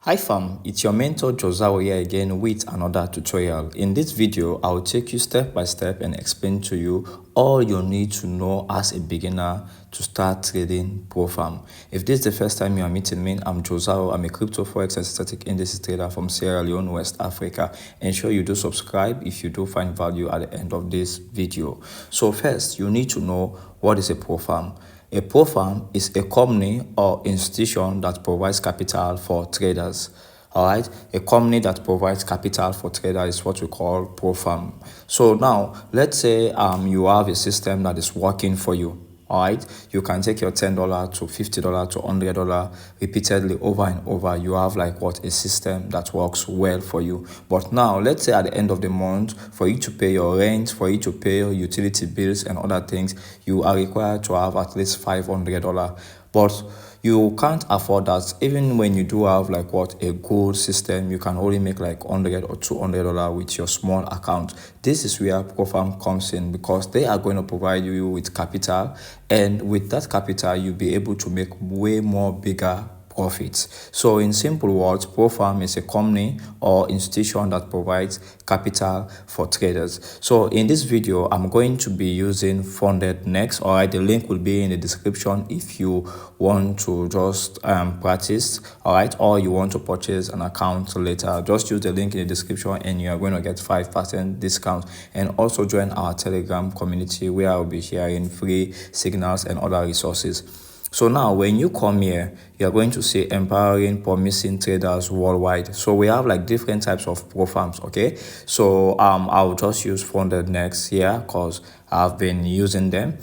Hi fam, it's your mentor Josao here again with another tutorial. In this video, I'll take you step by step and explain to you all you need to know as a beginner to start trading Profirm. If this is the first time you are meeting me, I'm Josao. I'm a crypto forex and static indices trader from Sierra Leone, West Africa. Ensure you do subscribe if you do find value at the end of this video. So first, you need to know what is a Profirm. A Profirm is a company or institution that provides capital for traders. All right, a company that provides capital for traders is what we call Profirm. So now, let's say you have a system that is working for you. All right, you can take your $10 to $50 to $100 repeatedly over and over. You have like a system that works well for you. But now, let's say at the end of the month, for you to pay your rent, for you to pay your utility bills and other things, you are required to have at least $500. But you can't afford that. Even when you do have a good system, you can only make like $100 or $200 with your small account. This is where Profirm comes in, because they are going to provide you with capital, and with that capital you'll be able to make way more bigger profits. So in simple words, Profirm is a company or institution that provides capital for traders. So in this video, I'm going to be using FundedNext. All right, the link will be in the description if you want to just practice, all right, or you want to purchase an account later. Just use the link in the description and you are going to get 5% discount. And also join our Telegram community where I'll be sharing free signals and other resources. So now when you come here, you're going to see empowering promising traders worldwide. So we have like different types of Profirms, okay? So I'll just use FundedNext here because I've been using them.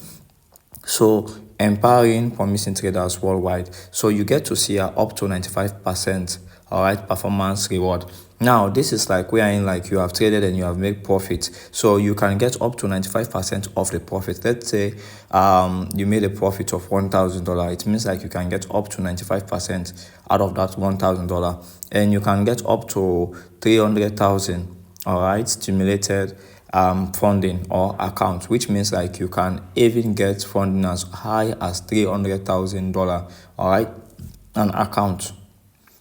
So empowering promising traders worldwide. So you get to see up to 95%, all right, performance reward. Now this is like wherein you have traded and you have made profit, so you can get up to 95% of the profit. Let's say you made a profit of $1,000. It means you can get up to 95% out of that $1,000, and you can get up to 300,000, all right, stimulated funding or account, which means you can even get funding as high as $300,000, all right, an account.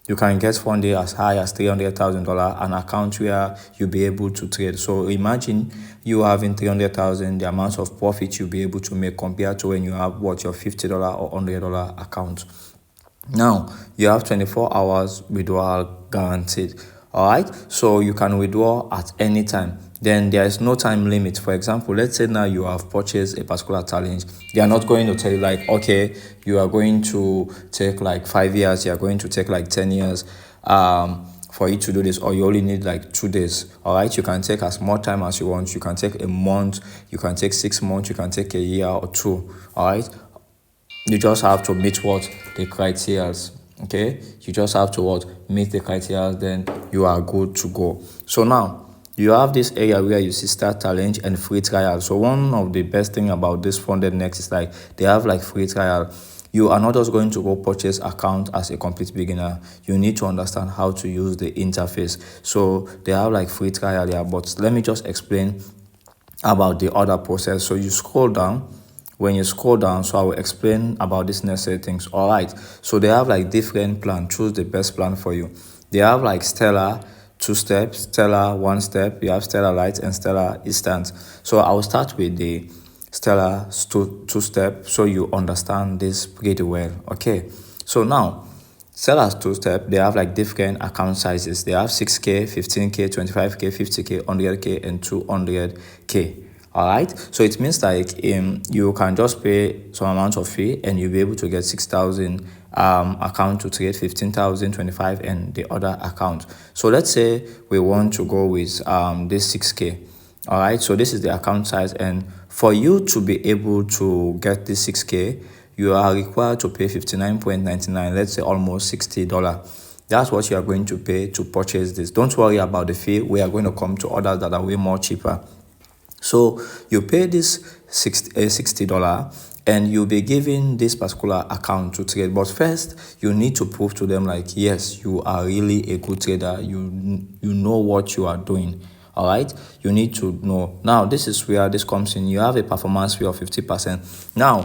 You can get funding as high as $300,000, an account where you'll be able to trade. So imagine you having $300,000, the amount of profit you'll be able to make compared to when you have your $50 or $100 account. Now you have 24 hours withdrawal guaranteed. All right, so you can withdraw at any time. Then there is no time limit. For example, let's say now you have purchased a particular challenge. They are not going to tell you okay, you are going to take 5 years, you are going to take 10 years for you to do this, or you only need 2 days. All right, you can take as much time as you want. You can take a month, you can take 6 months, you can take a year or 2. All right, you just have to meet the criteria. Okay, you just have to meet the criteria, then you are good to go. So now you have this area where you see start challenge and free trial. So one of the best thing about this FundedNext is they have free trial. You are not just going to go purchase account as a complete beginner. You need to understand how to use the interface. So they have free trial here, but let me just explain about the other process. So you scroll down. When you scroll down, so I will explain about these necessary things. All right, so they have different plan. Choose the best plan for you. They have Stellar 2 steps, Stellar 1 step, you have Stellar Lite and Stellar Instant. So I will start with the Stellar 2 step so you understand this pretty well. Okay, so now Stellar 2 step, they have different account sizes. They have 6K, 15K, 25K, 50K, 100K, and 200K. All right, so it means you can just pay some amount of fee and you'll be able to get 6,000 account to trade, 15,000, 25, and the other account. So let's say we want to go with this 6K. All right, so this is the account size, and for you to be able to get this 6K, you are required to pay $59.99, let's say almost $60. That's what you are going to pay to purchase this. Don't worry about the fee. We are going to come to others that are way more cheaper. So you pay this $60 and you'll be given this particular account to trade. But first, you need to prove to them yes, you are really a good trader. You know what you are doing. All right, you need to know. Now this is where this comes in. You have a performance fee of 50%. Now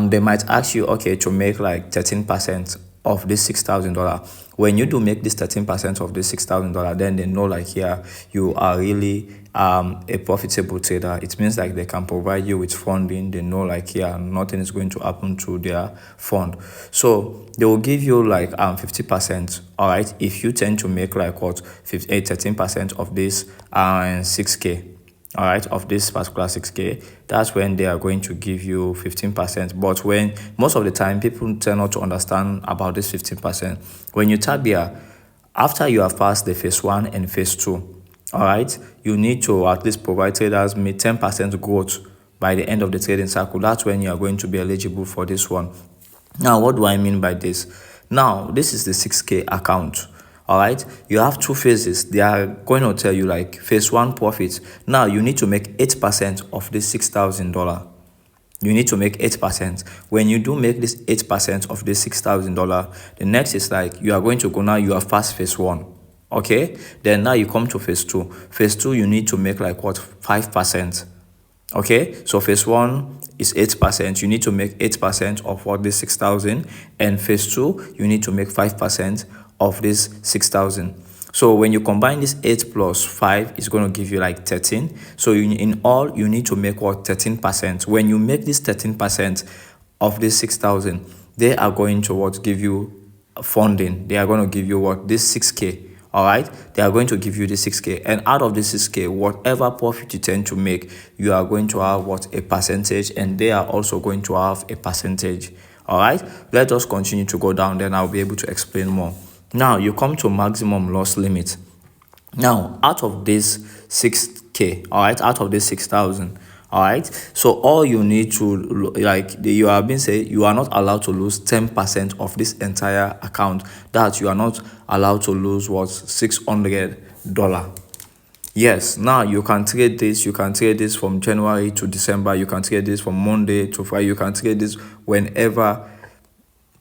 they might ask you, okay, to make 13% of this $6,000. When you do make this 13% of this $6,000, then they know like, yeah, you are really a profitable trader. It means like they can provide you with funding. They know like, yeah, nothing is going to happen to their fund. So they will give you like 50%. All right, if you tend to make like what 13% of this 6K. All right, of this particular 6K, that's when they are going to give you 15%. But when most of the time people tend not to understand about this 15%, when you tap here, after you have passed the phase 1 and phase 2, all right, you need to at least provide traders with 10% growth by the end of the trading cycle. That's when you are going to be eligible for this one. Now, what do I mean by this? Now, this is the 6K account. All right, you have two phases. They are going to tell you like phase 1 profit. Now you need to make 8% of this $6,000. You need to make 8%. When you do make this 8% of this $6,000, the next is like you are going to go now. You have passed phase 1. Okay, then now you come to phase 2. Phase 2, you need to make like what 5%. Okay, so phase 1 is 8%. You need to make 8% of what this 6,000, and phase 2, you need to make 5% of this 6,000. So when you combine this 8 plus 5, it's going to give you like 13. So in all, you need to make what 13%. When you make this 13% of this 6,000, they are going to what give you funding. They are going to give you what this 6K. All right, they are going to give you the 6K, and out of the 6K, whatever profit you tend to make, you are going to have what a percentage, and they are also going to have a percentage. All right, let us continue to go down, then I'll be able to explain more. Now you come to maximum loss limit. Now out of this 6K, all right, out of this 6,000, all right, so all you need to like you have been saying, you are not allowed to lose 10% of this entire account. That you are not allowed to lose what $600. Yes, now you can trade this. You can trade this from January to December. You can trade this from Monday to Friday. You can trade this whenever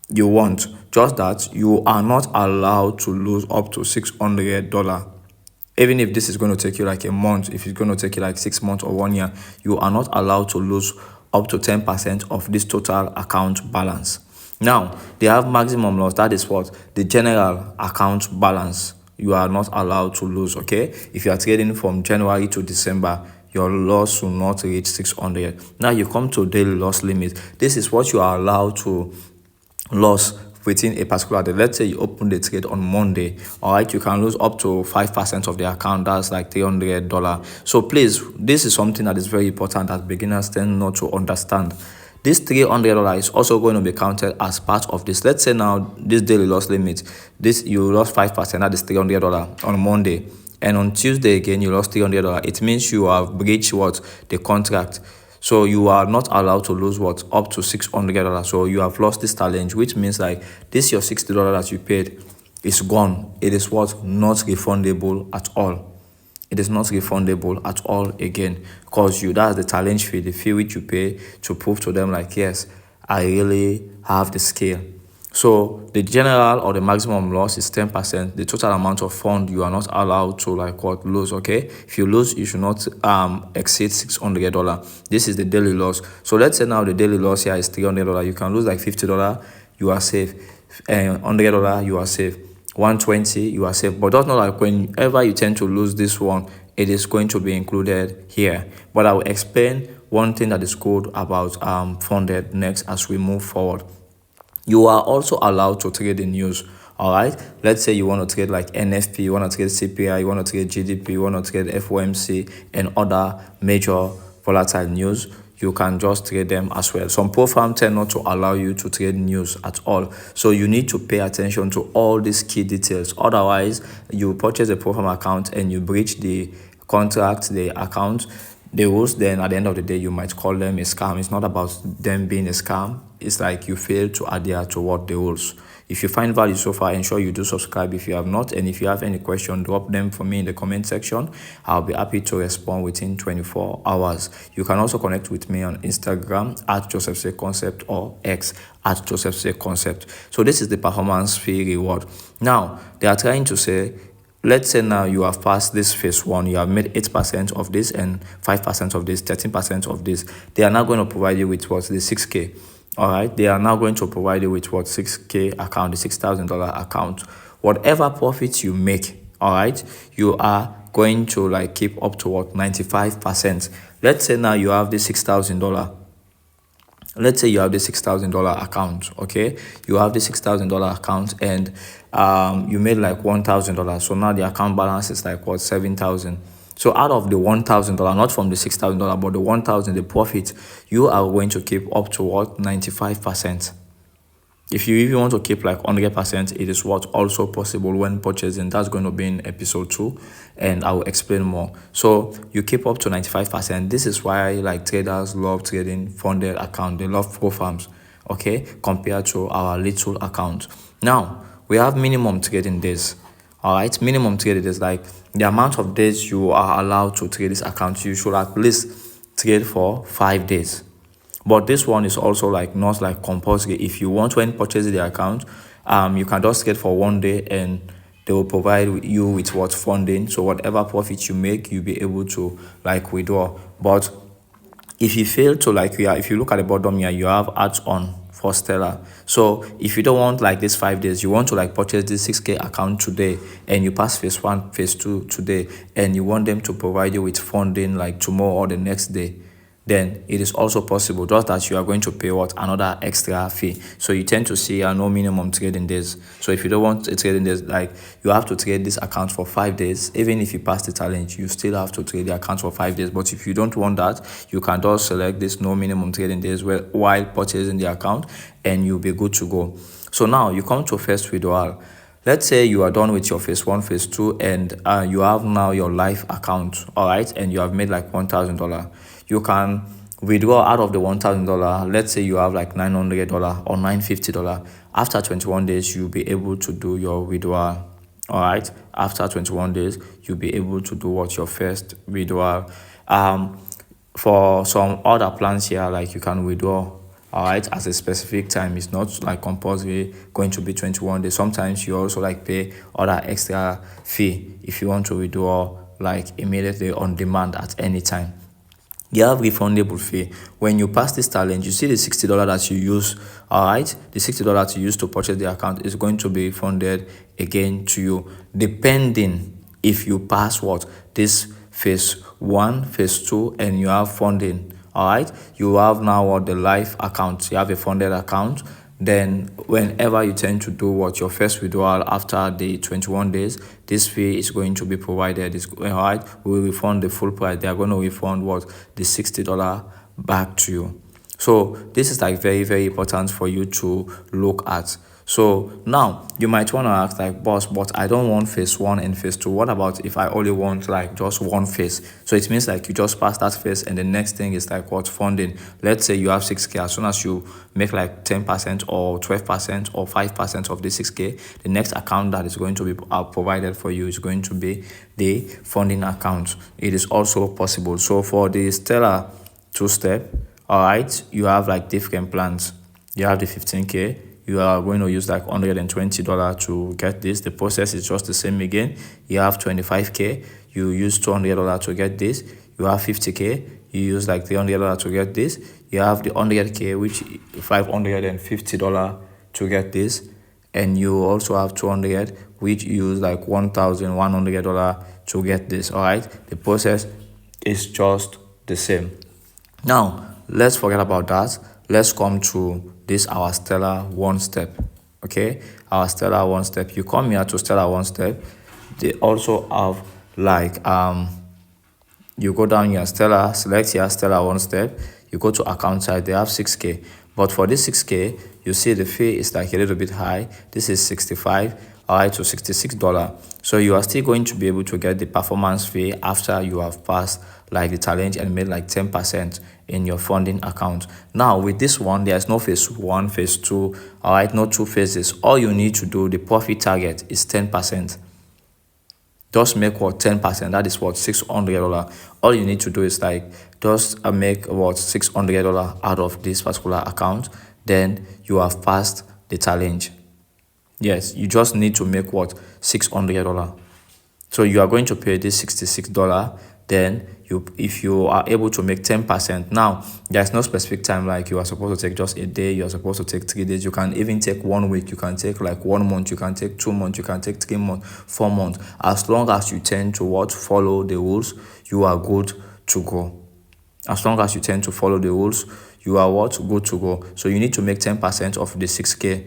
you want. Just that you are not allowed to lose up to $600. Even if this is going to take you like a month, if it's going to take you like 6 months or 1 year, you are not allowed to lose up to 10% of this total account balance. Now, they have maximum loss. That is what? The general account balance. You are not allowed to lose, okay? If you are trading from January to December, your loss will not reach 600. Now, you come to daily loss limit. This is what you are allowed to lose within a particular day. Let's say you open the trade on Monday, all right, you can lose up to 5% of the account. That's like $300. So please, this is something that is very important that beginners tend not to understand. This $300 is also going to be counted as part of this. Let's say now this daily loss limit, this you lost 5%, that is $300 on Monday, and on Tuesday again you lost $300. It means you have breached what? The contract. So you are not allowed to lose what? Up to $600. So you have lost this challenge, which means like this your $60 that you paid is gone. It is what? Not refundable at all. It is not refundable at all again, because that's the challenge fee, the fee which you pay to prove to them like, yes, I really have the skill. So the general or the maximum loss is 10%. The total amount of fund you are not allowed to like what lose. Okay, if you lose, you should not exceed $600. This is the daily loss. So let's say now the daily loss here is $300. You can lose like $50. You are safe. $100. You are safe. 120. You are safe. But that's not like whenever you tend to lose this one, it is going to be included here. But I will explain one thing that is good about FundedNext as we move forward. You are also allowed to trade in news. All right, let's say you want to trade like NFP, you want to trade CPI, you want to trade GDP, you want to trade FOMC and other major volatile news. You can just trade them as well. Some Profirm tend not to allow you to trade news at all. So you need to pay attention to all these key details. Otherwise, you purchase a Profirm account and you breach the contract, the account, the rules, then at the end of the day, you might call them a scam. It's not about them being a scam. It's like you fail to adhere to what the rules. If you find value so far, ensure you do subscribe if you have not. And if you have any question, drop them for me in the comment section. I'll be happy to respond within 24 hours. You can also connect with me on Instagram at JosephSayConcept or X at JosephSayConcept. So this is the performance fee reward. Now, they are trying to say, let's say now you have passed this phase 1, you have made 8% of this and 5% of this, 13% of this. They are now going to provide you with what? The 6K. All right, they are now going to provide you with what? 6K account, the $6,000 account. whatever profit you make, all right, you are going to like keep up to what, 95%. Let's say now you have this $6,000. Let's say you have the $6,000 account. Okay, you have the $6,000 account, and you made like $1,000. So now the account balance is like what, 7,000. So out of the $1,000, not from the $6,000, but the 1,000, the profit, you are going to keep up to what, 95%. If you even want to keep like 100%, it is what also possible when purchasing. That's going to be in episode 2, and I will explain more. So you keep up to 95%. This is why like traders love trading funded account. They love Profirms, okay, compared to our little account. Now we have minimum trading days. All right, minimum trading is like the amount of days you are allowed to trade this account. You should at least trade for 5 days. But this one is also like not like compulsory. If you want, when purchasing the account, you can just trade for 1 day, and they will provide you with what, funding. So whatever profit you make, you'll be able to like withdraw. But if you fail to like, if you look at the bottom here, you have ads on for Stellar. So if you don't want like this 5 days, you want to like purchase this 6K account today, and you pass phase 1, phase 2 today, and you want them to provide you with funding like tomorrow or the next day, then it is also possible, just that you are going to pay what, another extra fee. So you tend to see no minimum trading days. So if you don't want a trading days, like you have to trade this account for 5 days. Even if you pass the challenge, you still have to trade the account for 5 days. But if you don't want that, you can just select this no minimum trading days while purchasing the account, and you'll be good to go. So now you come to first withdrawal. Let's say you are done with your phase 1, phase 2, and you have now your live account, all right, and you have made like $1,000. You can withdraw out of the $1,000. Let's say you have like $900 or $950. After 21 days, you'll be able to do your withdrawal. All right. After 21 days, you'll be able to do what, your first withdrawal. For some other plans here, like you can withdraw, all right, at a specific time. It's not like compulsory going to be 21 days. Sometimes you also like pay other extra fee if you want to withdraw like immediately on demand at any time. You have refundable fee. When you pass this challenge, you see the $60 that you use, all right, the $60 you use to purchase the account is going to be refunded again to you, depending if you pass what, this phase 1, phase 2, and you have funding. All right, you have now what, the live account. You have a funded account. Then whenever you tend to do what, your first withdrawal after the 21 days, this fee is going to be provided. All right, we will refund the full price. They are going to refund what, the $60 back to you. So this is like very, very important for you to look at. So now you might want to ask like, boss, but I don't want phase 1 and phase 2. What about if I only want like just one phase? So it means like you just pass that phase, and the next thing is like what, funding. Let's say you have 6K. As soon as you make like 10% or 12% or 5% of the 6K, the next account that is going to be provided for you is going to be the funding account. It is also possible. So for the Stellar 2-step, all right, you have like different plans. You have the 15K. You are going to use like $120 to get this. The process is just the same again. You have 25K. You use $200 to get this. You have 50K. You use like $300 to get this. You have the 100K, which $550 to get this. And you also have 200, which you use like $1,100 to get this. All right. The process is just the same. Now, let's forget about that. Let's come to this, our Stellar 1-step. Okay, our Stellar 1-step. You come here to Stellar 1-step. They also have like you go down here, Stellar, select here Stellar 1-step. You go to account side. They have 6K, but for this 6K, you see the fee is like a little bit high. This is 65, all right, to $66. So you are still going to be able to get the performance fee after you have passed like the challenge and made like 10% in your funding account. Now with this one, there's no phase 1, phase 2, all right, no 2 phases. All you need to do, the profit target is 10%. Just make what, 10%, that is what, $600. All you need to do is like just make what, $600 out of this particular account. Then you have passed the challenge. Yes, you just need to make what, $600. So you are going to pay this $66. Then if you are able to make 10%. Now there's no specific time, like you are supposed to take just a day, you are supposed to take 3 days. You can even take 1 week, you can take like 1 month, you can take 2 months, you can take 3 months, 4 months. As long as you tend to follow the rules, you are good to go. As long as you tend to follow the rules, you are good to go. So you need to make 10% of the 6K.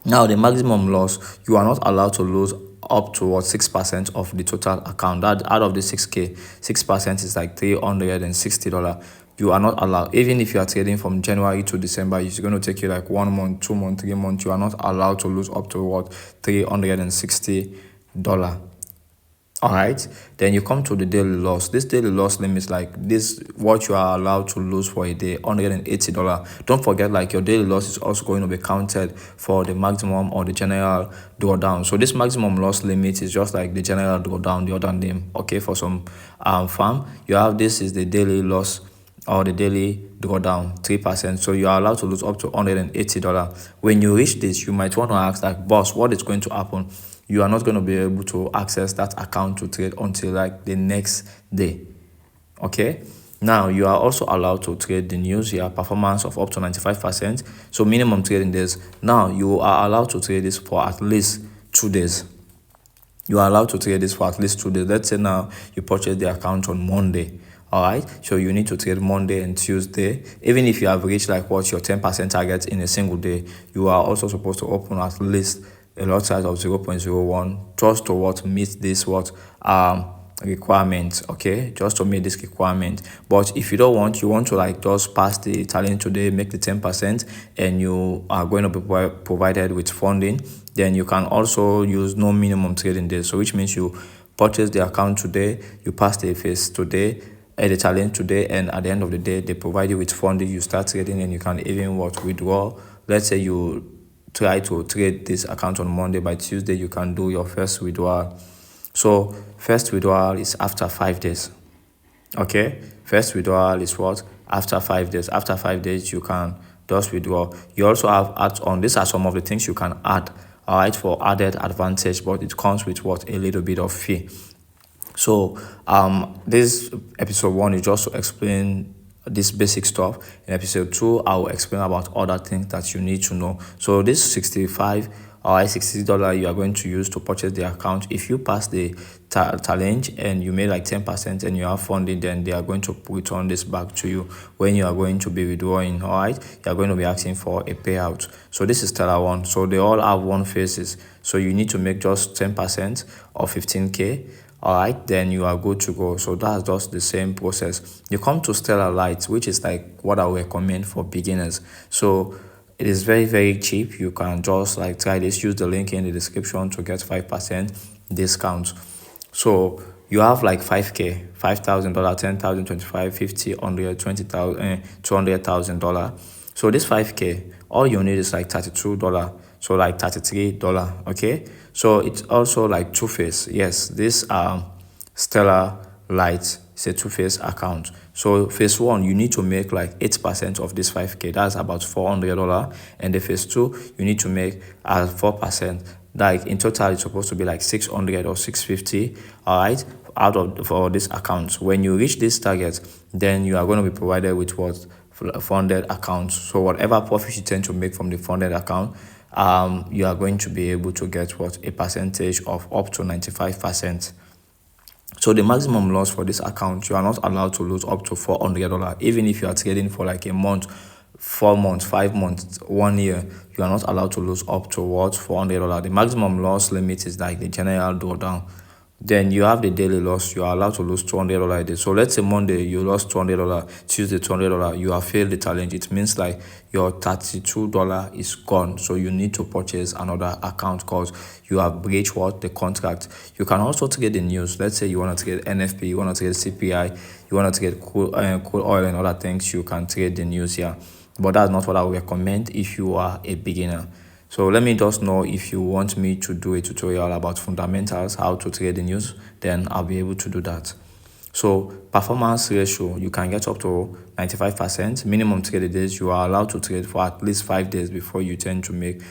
Now the maximum loss, you are not allowed to lose up to 6% of the total account. That out of the 6K, 6% is like $360. You are not allowed, even if you are trading from January to December, it's going to take you like 1 month, 2 months, 3 months. You are not allowed to lose up to $360. All right, then you come to the daily loss. This daily loss limit is like this, what you are allowed to lose for a day, $180. Don't forget, like, your daily loss is also going to be counted for the maximum or the general drawdown. So this maximum loss limit is just like the general drawdown, the other name. Okay, for some farm, you have this is the daily loss or the daily drawdown, 3%. So you are allowed to lose up to $180. When you reach this, you might want to ask, like, boss, what is going to happen? You are not going to be able to access that account to trade until like the next day. Okay, now you are also allowed to trade the news here, performance of up to 95%. So minimum trading days. Now you are allowed to trade this for at least 2 days. You are allowed to trade this for at least 2 days. Let's say now you purchase the account on Monday. All right, so you need to trade Monday and Tuesday. Even if you have reached like your 10% target in a single day, you are also supposed to open at least a lot size of 0.01 just to meet this requirement. Okay, just to meet this requirement. But if you don't want, you want to like just pass the challenge today, make the 10%, and you are going to be provided with funding, then you can also use no minimum trading days. So which means you purchase the account today, you pass the phase today, the challenge today, and at the end of the day they provide you with funding. You start trading, and you can even withdraw. Let's say you try to trade this account on Monday, by Tuesday you can do your first withdrawal. So first withdrawal is after 5 days. Okay, first withdrawal is what? After 5 days. After 5 days you can just withdraw. You also have add on. These are some of the things you can add, all right, for added advantage, but it comes with a little bit of fee. So this episode 1 is just to explain this basic stuff. In episode 2, I will explain about other things that you need to know. So this $65 or $60 you are going to use to purchase the account. If you pass the challenge and you made like 10% and you have funding, then they are going to return this back to you when you are going to be withdrawing. All right, you are going to be asking for a payout. So this is Stellar 1. So they all have one phases. So you need to make just 10% of 15K. All right, then you are good to go. So that's just the same process. You come to Stellar Lite, which is like what I recommend for beginners. So it is very, very cheap. You can just like try this. Use the link in the description to get 5% discount. So you have like 5K, $5,000, $10,000, $25,000, $50,000, $100,000, $20,000, $200,000. So this 5K, all you need is like $32. So like $33. Okay, so it's also like two-phase. Yes, this Stellar Lite is a two-phase account. So phase 1, you need to make like 8% of this 5K. That's about $400. And the phase 2, you need to make 4%. Like in total, it's supposed to be like 600 or 650. All right, for this account. When you reach this target, then you are going to be provided with funded account. So whatever profit you tend to make from the funded account, you are going to be able to get a percentage of up to 95%. So the maximum loss for this account, you are not allowed to lose up to $400. Even if you are trading for like a month, 4 months, 5 months, 1 year, you are not allowed to lose up to $400. The maximum loss limit is like the general drawdown. Then you have the daily loss. You are allowed to lose $200 a day. So let's say Monday you lost $200, Tuesday $200, you have failed the challenge. It means like your $32 is gone. So you need to purchase another account because you have breached the contract. You can also trade the news. Let's say you want to trade NFP, you want to trade CPI, you want to trade crude oil and other things. You can trade the news here, but that's not what I would recommend if you are a beginner. So let me just know if you want me to do a tutorial about fundamentals, how to trade the news, then I'll be able to do that. So performance ratio, you can get up to 95%. Minimum trade days, you are allowed to trade for at least 5 days before you tend to make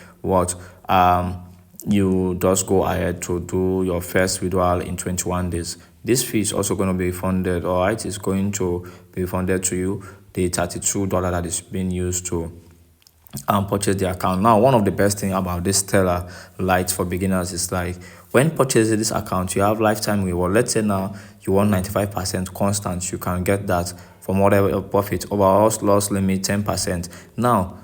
you just go ahead to do your first withdrawal in 21 days. This fee is also going to be refunded. All right, it's going to be refunded to you, the $32 that is being used to purchase the account. Now, one of the best thing about this Stellar Lite for beginners is like when purchasing this account, you have lifetime reward. Let's say now you want 95% constant, you can get that from whatever profit. Overall loss limit 10%. Now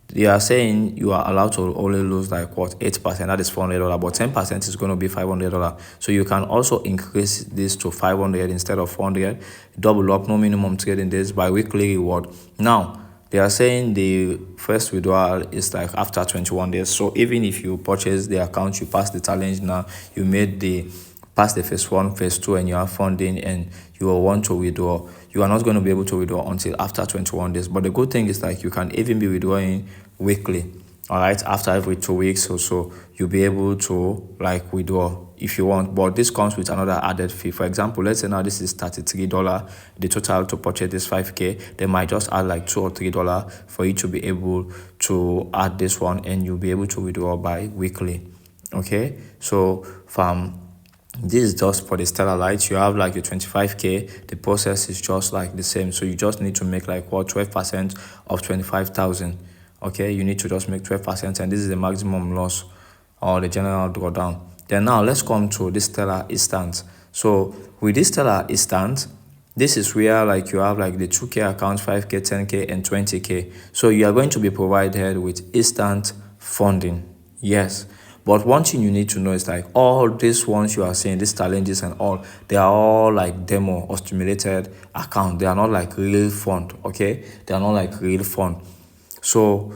they are saying you are allowed to only lose like what, 8%, that is $400, but 10% is going to be $500. So you can also increase this to 500 instead of 400. Double up, no minimum trading days, by weekly reward. Now they are saying the first withdrawal is like after 21 days. So even if you purchase the account, you pass the challenge now, you made the pass the phase 1, phase 2, and you have funding and you will want to withdraw, you are not going to be able to withdraw until after 21 days. But the good thing is like you can even be withdrawing weekly. All right, after every 2 weeks or so, you'll be able to like withdraw if you want. But this comes with another added fee. For example, let's say now this is $33, the total to purchase this 5K, they might just add like $2 or $3 for you to be able to add this one, and you'll be able to withdraw by weekly. Okay, so from this is just for the Stellar Lite. You have like your 25K, the process is just like the same. So you just need to make like what, 12% of 25,000. Okay, you need to just make 12%, and this is the maximum loss or the general drawdown. Then now let's come to this Stellar Instant. So with this Stellar Instant, this is where like you have like the 2K account, 5K, 10K, and 20K. So you are going to be provided with instant funding. Yes. But one thing you need to know is like all these ones you are seeing, these challenges and all, they are all like demo or stimulated account. They are not like real fund. Okay, they are not like real fund. So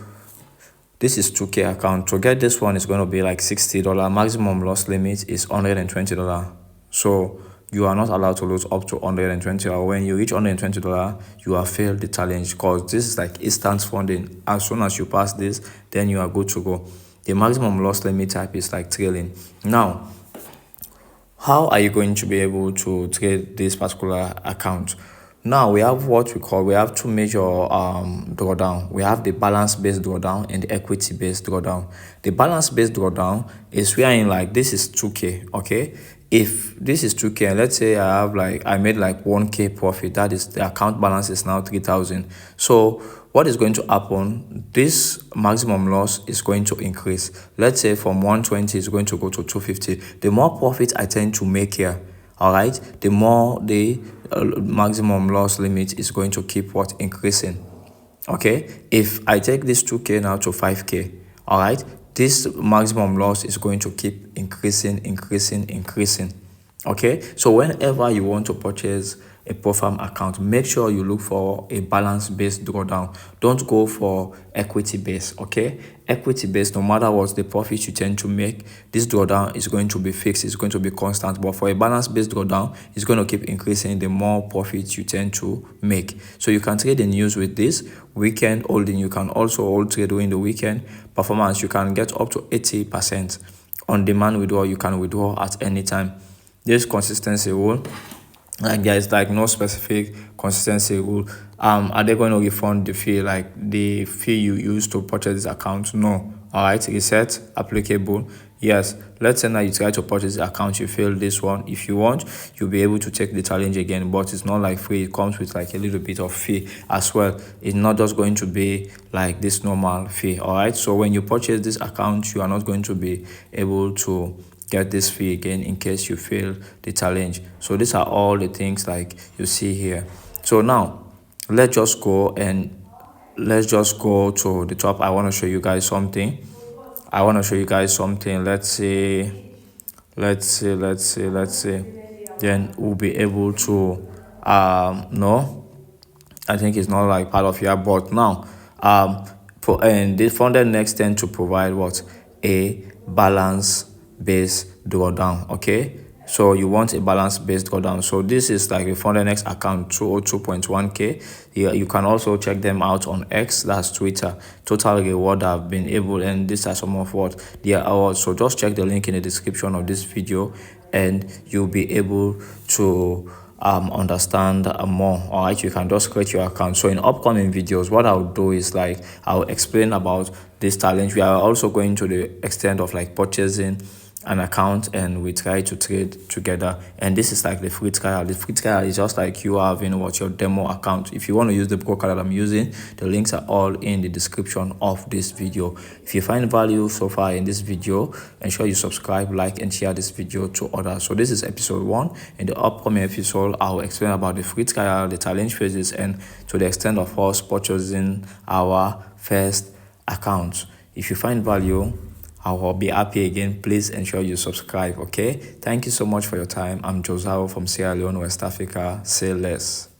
this is 2K account. To get this one is going to be like $60. Maximum loss limit is $120. So you are not allowed to lose up to $120. When you reach $120, you have failed the challenge, because this is like instant funding. As soon as you pass this, then you are good to go. The maximum loss limit type is like trailing. Now, how are you going to be able to trade this particular account? Now we have what we have two major drawdown. We have the balance-based drawdown and the equity-based drawdown. The balance-based drawdown is wherein like this is 2K, okay? If this is 2K, and let's say I made like 1K profit, that is the account balance is now 3,000. So what is going to happen? This maximum loss is going to increase. Let's say from 120 is going to go to 250. The more profit I tend to make here, all right, the more the maximum loss limit is going to keep what, increasing. Okay, if I take this 2K now to 5K, all right, this maximum loss is going to keep increasing. Okay, so whenever you want to purchase a Profirm account, make sure you look for a balance-based drawdown. Don't go for equity-based. Okay, equity-based, no matter what the profit you tend to make, this drawdown is going to be fixed, it's going to be constant. But for a balance-based drawdown, it's going to keep increasing the more profit you tend to make. So you can trade in news with this weekend holding. You can also hold trade during the weekend. Performance, you can get up to 80%. On demand withdrawal, you can withdraw at any time. This consistency rule, like there is like no specific consistency rule. Are they going to refund the fee, like the fee you used to purchase this account? No. All right, reset applicable. Yes, let's say now you try to purchase the account, you fail this one. If you want, you'll be able to take the challenge again, but it's not like free. It comes with like a little bit of fee as well. It's not just going to be like this normal fee. All right, so when you purchase this account, you are not going to be able to get this fee again in case you fail the challenge. So these are all the things like you see here. So now let's just go to the top. I want to show you guys something. Let's see. Then we'll be able to no, I think it's not like part of here, but now and the FundedNext tend to provide what, a balance-based drawdown. Okay, so you want a balance-based drawdown. So this is like a FundedNext account, 202.1K. You can also check them out on X, that's Twitter. Total reward have been able, and these are some of what their awards. So just check the link in the description of this video and you'll be able to understand more. All right, you can just create your account. So in upcoming videos, what I'll do is like I'll explain about this challenge. We are also going to the extent of like purchasing an account and we try to trade together. And this is like the free trial. The free trial is just like you having your demo account. If you want to use the broker that I'm using, the links are all in the description of this video. If you find value so far in this video, ensure you subscribe, like, and share this video to others. So this is episode 1. In the upcoming episode, I'll explain about the free trial, the challenge phases, and to the extent of us purchasing our first account. If you find value, I will be happy again. Please ensure you subscribe. Okay, thank you so much for your time. I'm Josao from Sierra Leone, West Africa. Say less.